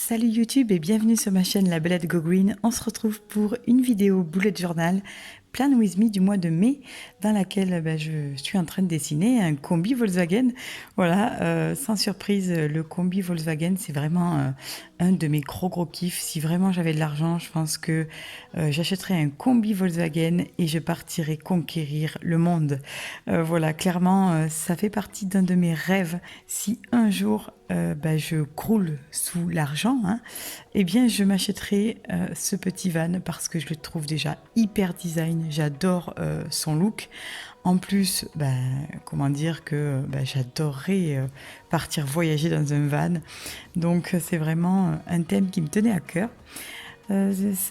Salut YouTube et bienvenue sur ma chaîne La Belette Go Green. On se retrouve pour une vidéo bullet journal Plan With Me du mois de mai dans laquelle je suis en train de dessiner un combi Volkswagen. Voilà, sans surprise, le combi Volkswagen c'est vraiment un de mes gros kiffs. Si vraiment j'avais de l'argent, je pense que j'achèterais un combi Volkswagen et je partirais conquérir le monde. Voilà, clairement ça fait partie d'un de mes rêves. Si un jour je croule sous l'argent, hein, eh bien je m'achèterai ce petit van parce que je le trouve déjà hyper design, j'adore son look. En plus, comment dire que j'adorerais partir voyager dans un van. Donc c'est vraiment un thème qui me tenait à cœur.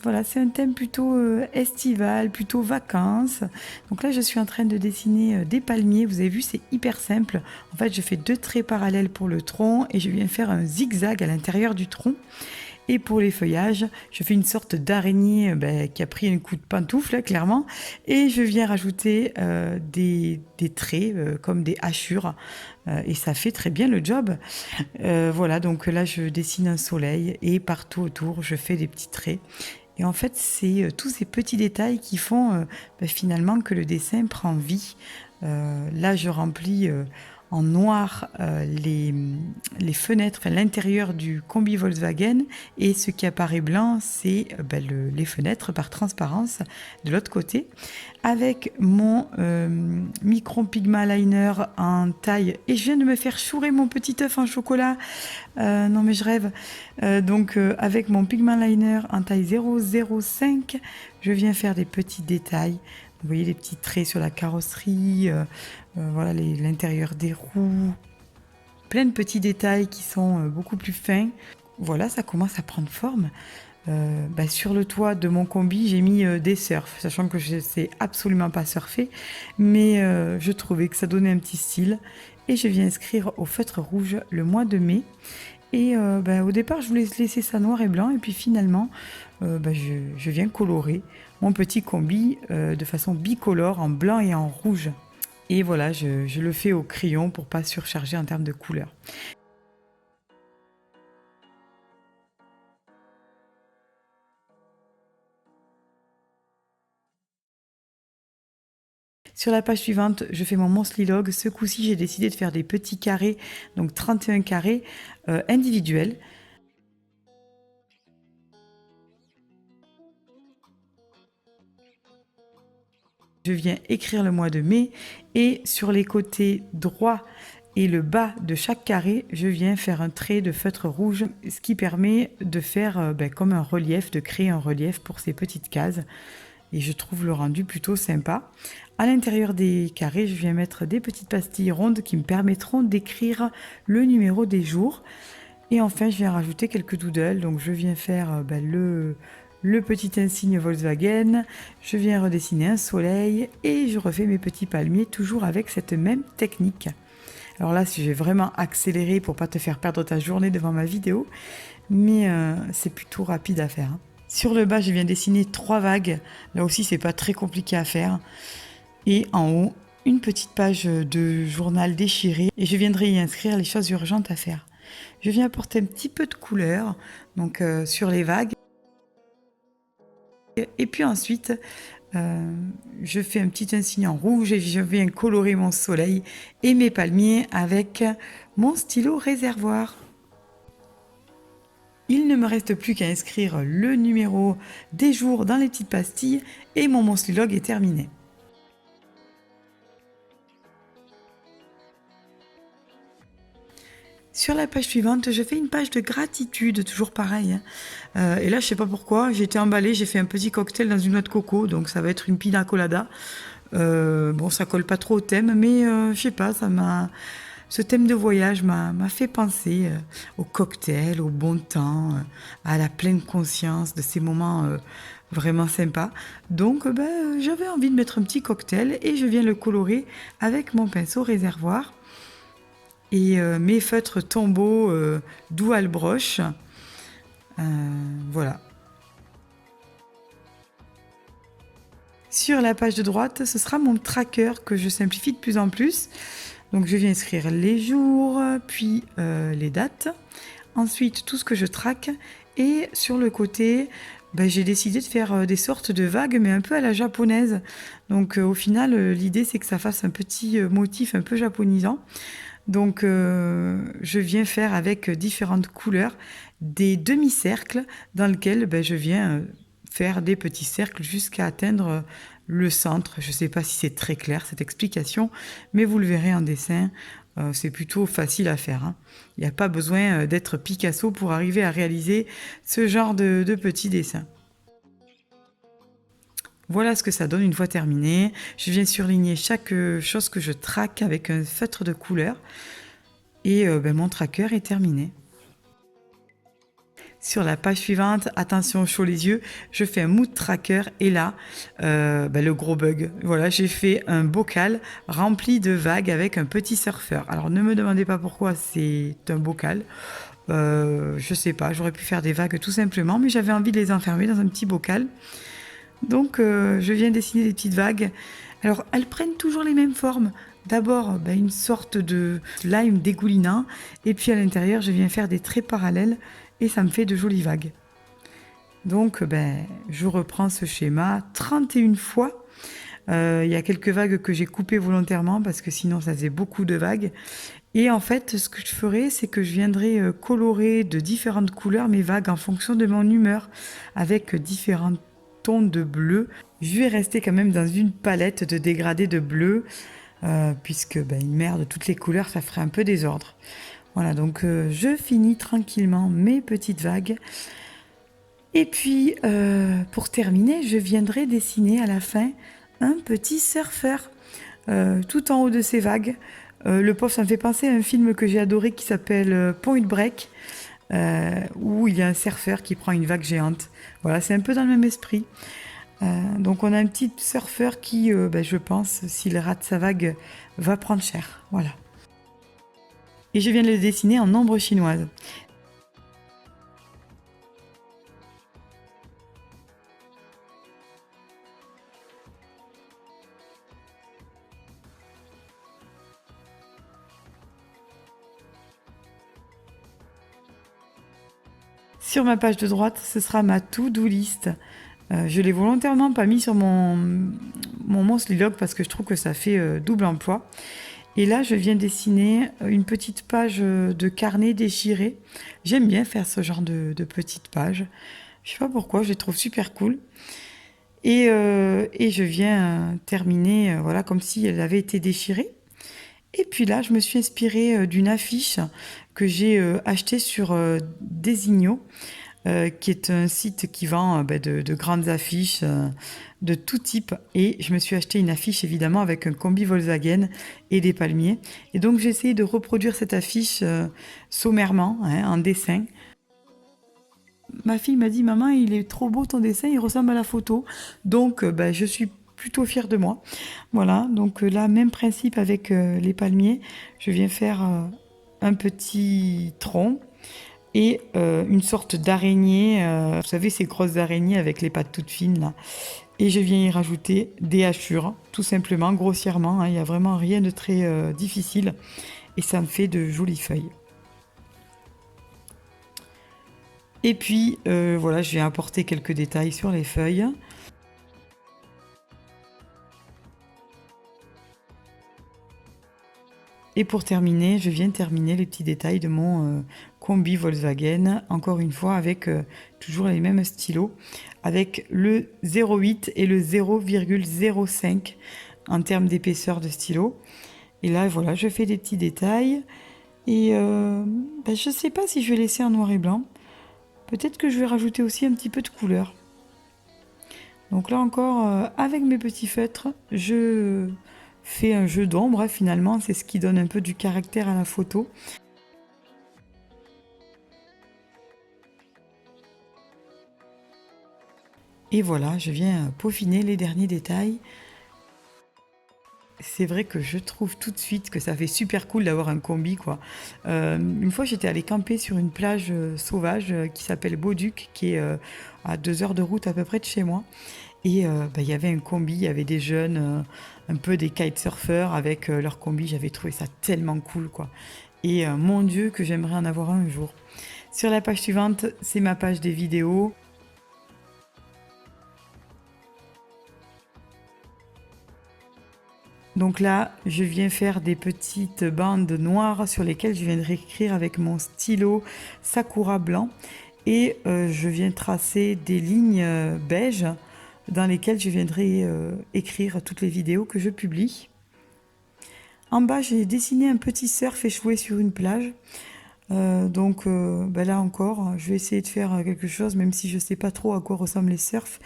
Voilà, c'est un thème plutôt estival, plutôt vacances. Donc là, je suis en train de dessiner des palmiers. Vous avez vu, c'est hyper simple. En fait, je fais 2 traits parallèles pour le tronc et je viens faire un zigzag à l'intérieur du tronc. Et pour les feuillages, je fais une sorte d'araignée qui a pris un coup de pantoufle, là, clairement. Et je viens rajouter des traits comme des hachures. Et ça fait très bien le job. Voilà, donc là, je dessine un soleil et partout autour, je fais des petits traits. Et en fait, c'est tous ces petits détails qui font finalement que le dessin prend vie. Là, je remplis en noir les fenêtres, enfin, l'intérieur du combi Volkswagen, et ce qui apparaît blanc, c'est les fenêtres par transparence de l'autre côté. Avec mon micron pigment liner en taille, et je viens de me faire chourer mon petit œuf en chocolat. Non mais je rêve. Avec mon pigment liner en taille 0,05, je viens faire des petits détails. Vous voyez les petits traits sur la carrosserie, voilà l'intérieur des roues, plein de petits détails qui sont beaucoup plus fins. Voilà, ça commence à prendre forme. Sur le toit de mon combi, j'ai mis des surfs, sachant que je ne sais absolument pas surfer, mais je trouvais que ça donnait un petit style. Et je viens inscrire au feutre rouge le mois de mai. Et au départ, je voulais laisser ça noir et blanc, et puis finalement, je viens colorer mon petit combi de façon bicolore en blanc et en rouge. Et voilà, je le fais au crayon pour pas surcharger en termes de couleurs. Sur la page suivante, je fais mon monthly log. Ce coup-ci, j'ai décidé de faire des petits carrés, donc 31 carrés individuels. Je viens écrire le mois de mai et sur les côtés droits et le bas de chaque carré, je viens faire un trait de feutre rouge, ce qui permet de faire comme un relief, de créer un relief pour ces petites cases. Et je trouve le rendu plutôt sympa. À l'intérieur des carrés, je viens mettre des petites pastilles rondes qui me permettront d'écrire le numéro des jours. Et enfin, je viens rajouter quelques doodles. Donc je viens faire le petit insigne Volkswagen, je viens redessiner un soleil et je refais mes petits palmiers toujours avec cette même technique. Alors là, je vais vraiment accélérer pour pas te faire perdre ta journée devant ma vidéo, mais c'est plutôt rapide à faire. Sur le bas, je viens dessiner 3 vagues. Là aussi, c'est pas très compliqué à faire. Et en haut, une petite page de journal déchiré et je viendrai y inscrire les choses urgentes à faire. Je viens apporter un petit peu de couleur donc sur les vagues. Et puis ensuite, je fais un petit insigne en rouge et je viens colorer mon soleil et mes palmiers avec mon stylo réservoir. Il ne me reste plus qu'à inscrire le numéro des jours dans les petites pastilles et mon monthly log est terminé. Sur la page suivante, je fais une page de gratitude, toujours pareil. Et là, je sais pas pourquoi, j'ai été emballée, j'ai fait un petit cocktail dans une noix de coco, donc ça va être une pina colada. Bon, ça colle pas trop au thème, mais je sais pas, ce thème de voyage m'a fait penser au cocktail, au bon temps, à la pleine conscience de ces moments vraiment sympas. Donc, j'avais envie de mettre un petit cocktail et je viens le colorer avec mon pinceau réservoir. Et mes feutres tombeaux dual brush. Voilà. Sur la page de droite, ce sera mon tracker que je simplifie de plus en plus. Donc je viens inscrire les jours, puis les dates. ensuite tout ce que je traque, et sur le côté, ben, j'ai décidé de faire des sortes de vagues, mais un peu à la japonaise. Donc au final, l'idée c'est que ça fasse un petit motif un peu japonisant. Donc je viens faire avec différentes couleurs des demi-cercles dans lesquels ben, je viens faire des petits cercles jusqu'à atteindre le centre. Je ne sais pas si c'est très clair cette explication, mais vous le verrez en dessin. C'est plutôt facile à faire, hein. Il n'y a pas besoin d'être Picasso pour arriver à réaliser ce genre de petits dessins. Voilà ce que ça donne une fois terminé. Je viens surligner chaque chose que je traque avec un feutre de couleur. Et ben, mon tracker est terminé. Sur la page suivante, attention chaud les yeux, je fais un mood tracker et là, ben, le gros bug. Voilà, j'ai fait un bocal rempli de vagues avec un petit surfeur. Alors ne me demandez pas pourquoi c'est un bocal. Je sais pas, j'aurais pu faire des vagues tout simplement, mais j'avais envie de les enfermer dans un petit bocal. Donc je viens dessiner des petites vagues. Alors elles prennent toujours les mêmes formes. D'abord ben, une sorte de lime dégoulinant, et puis à l'intérieur je viens faire des traits parallèles et ça me fait de jolies vagues. Donc ben, je reprends ce schéma 31 fois. Il y a quelques vagues que j'ai coupées volontairement parce que sinon ça faisait beaucoup de vagues. Et en fait, ce que je ferai, c'est que je viendrai colorer de différentes couleurs mes vagues en fonction de mon humeur, avec différents tons de bleu. Je vais rester quand même dans une palette de dégradés de bleu, puisque ben, une mer de toutes les couleurs, ça ferait un peu désordre. Voilà, donc je finis tranquillement mes petites vagues. Et puis, pour terminer, je viendrai dessiner à la fin un petit surfeur tout en haut de ces vagues. Le pauvre, ça me fait penser à un film que j'ai adoré qui s'appelle Point Break, où il y a un surfeur qui prend une vague géante. Voilà, c'est un peu dans le même esprit. Donc on a un petit surfeur qui, ben, je pense, s'il rate sa vague, va prendre cher. Voilà. Et je viens de le dessiner en ombre chinoise. Sur ma page de droite, ce sera ma to-do list. Je l'ai volontairement pas mis sur mon monthly log parce que je trouve que ça fait double emploi. Et là, je viens dessiner une petite page de carnet déchiré. J'aime bien faire ce genre de petites pages. Je sais pas pourquoi, je les trouve super cool. Et je viens terminer voilà, comme si elle avait été déchirée. Et puis là, je me suis inspirée d'une affiche que j'ai achetée sur Designo, qui est un site qui vend ben, de grandes affiches de tout type. Et je me suis acheté une affiche évidemment avec un combi Volkswagen et des palmiers. Et donc j'ai essayé de reproduire cette affiche sommairement, hein, en dessin. Ma fille m'a dit: maman, il est trop beau ton dessin, il ressemble à la photo. Donc ben, je suis plutôt fière de moi. Voilà, donc là, même principe avec les palmiers. Je viens faire un petit tronc et une sorte d'araignée, vous savez, ces grosses araignées avec les pattes toutes fines là. Et je viens y rajouter des hachures, tout simplement, grossièrement, hein. Il n'y a vraiment rien de très difficile et ça me fait de jolies feuilles. Et puis voilà, je viens apporter quelques détails sur les feuilles. Et pour terminer, je viens terminer les petits détails de mon combi Volkswagen, encore une fois avec toujours les mêmes stylos, avec le 0,8 et le 0,05 en termes d'épaisseur de stylo. Et là, voilà, je fais des petits détails. Et ben, je ne sais pas si je vais laisser en noir et blanc. Peut-être que je vais rajouter aussi un petit peu de couleur. Donc là encore, avec mes petits feutres, je fais un jeu d'ombre, hein, finalement, c'est ce qui donne un peu du caractère à la photo. Et voilà, je viens peaufiner les derniers détails. C'est vrai que je trouve tout de suite que ça fait super cool d'avoir un combi, quoi. Une fois, j'étais allée camper sur une plage sauvage qui s'appelle Beauduc, qui est à 2 heures de route à peu près de chez moi. Et bah, il y avait un combi, il y avait des jeunes, un peu des kitesurfers avec leur combi. J'avais trouvé ça tellement cool, quoi. Et mon Dieu, que j'aimerais en avoir un jour. Sur la page suivante, c'est ma page des vidéos. Donc là, je viens faire des petites bandes noires sur lesquelles je viendrai écrire avec mon stylo Sakura blanc. Et je viens tracer des lignes beige dans lesquelles je viendrai écrire toutes les vidéos que je publie. En bas, j'ai dessiné un petit surf échoué sur une plage. Là encore, je vais essayer de faire quelque chose, même si je ne sais pas trop à quoi ressemblent les surfs.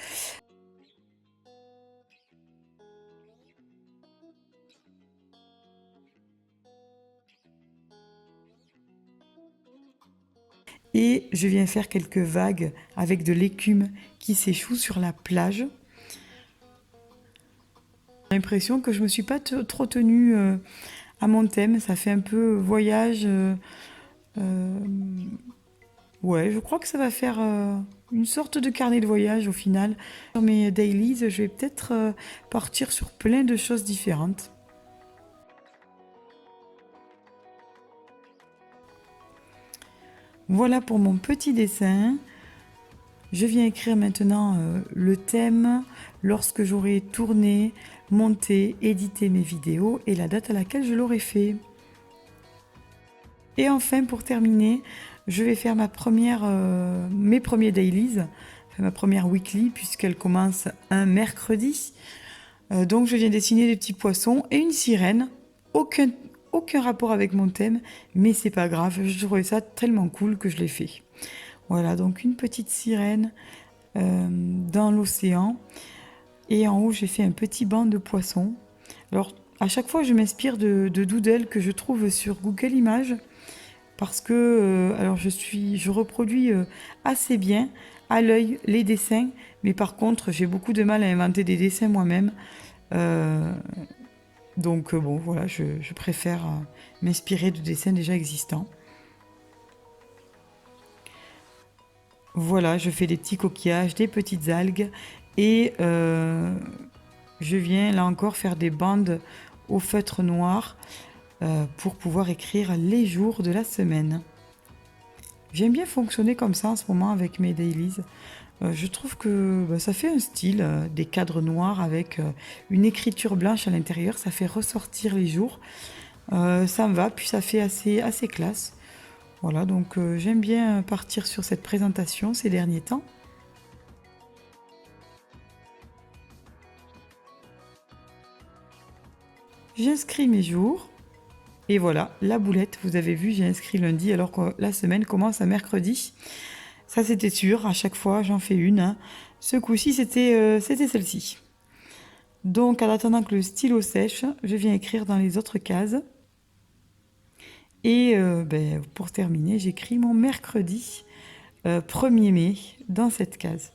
Et je viens faire quelques vagues avec de l'écume qui s'échoue sur la plage. J'ai l'impression que je ne me suis pas trop tenue à mon thème. Ça fait un peu voyage. Ouais, je crois que ça va faire une sorte de carnet de voyage au final. Sur mes dailies, je vais peut-être partir sur plein de choses différentes. Voilà pour mon petit dessin. Je viens écrire maintenant le thème lorsque j'aurai tourné, monté, édité mes vidéos et la date à laquelle je l'aurai fait. Et enfin, pour terminer, je vais faire mes premiers dailies, enfin ma première weekly, puisqu'elle commence un mercredi. Donc je viens dessiner des petits poissons et une sirène. Aucun rapport avec mon thème, mais c'est pas grave, je trouvais ça tellement cool que je l'ai fait. Voilà, donc une petite sirène dans l'océan. Et en haut, j'ai fait un petit banc de poissons. Alors, à chaque fois, je m'inspire de doodles que je trouve sur Google Images. Parce que je reproduis assez bien à l'œil les dessins. Mais par contre, j'ai beaucoup de mal à inventer des dessins moi-même. Bon, voilà, je préfère m'inspirer de dessins déjà existants. Voilà, je fais des petits coquillages, des petites algues et je viens là encore faire des bandes au feutre noir pour pouvoir écrire les jours de la semaine. J'aime bien fonctionner comme ça en ce moment avec mes dailies. Je trouve que ça fait un style, des cadres noirs avec une écriture blanche à l'intérieur, ça fait ressortir les jours. Ça me va, puis ça fait assez classe. Voilà, donc j'aime bien partir sur cette présentation ces derniers temps. J'inscris mes jours. Et voilà, la boulette, vous avez vu, j'ai inscrit lundi alors que la semaine commence à mercredi. Ça, c'était sûr, à chaque fois, j'en fais une. Hein. Ce coup-ci, c'était celle-ci. Donc, en attendant que le stylo sèche, je viens écrire dans les autres cases. Et pour terminer, j'écris mon mercredi 1er mai dans cette case.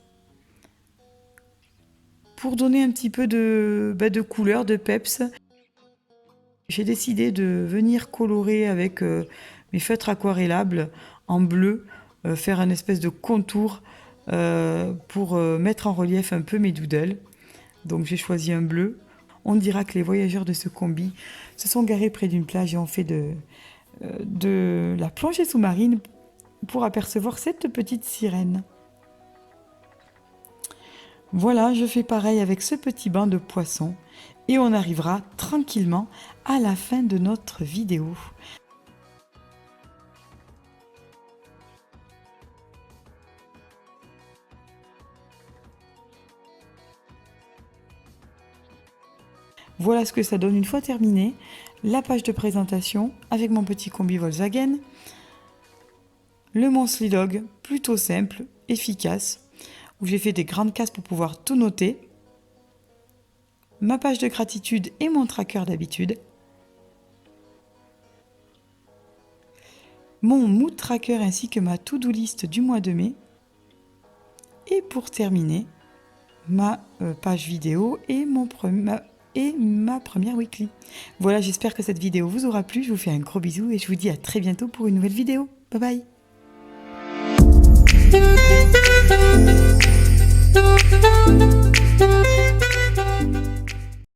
Pour donner un petit peu de couleur, de peps, j'ai décidé de venir colorer avec mes feutres aquarellables en bleu, faire un espèce de contour pour mettre en relief un peu mes doodles. Donc j'ai choisi un bleu. On dira que les voyageurs de ce combi se sont garés près d'une plage et ont fait de la plongée sous-marine pour apercevoir cette petite sirène. Voilà, je fais pareil avec ce petit banc de poissons et on arrivera tranquillement à la fin de notre vidéo. Voilà ce que ça donne une fois terminé. La page de présentation avec mon petit combi Volkswagen. Le Monthly Log, plutôt simple, efficace, où j'ai fait des grandes cases pour pouvoir tout noter. Ma page de gratitude et mon tracker d'habitude. Mon mood tracker ainsi que ma to-do list du mois de mai. Et pour terminer, ma page vidéo et ma première weekly. Voilà, j'espère que cette vidéo vous aura plu. Je vous fais un gros bisou et je vous dis à très bientôt pour une nouvelle vidéo. Bye bye.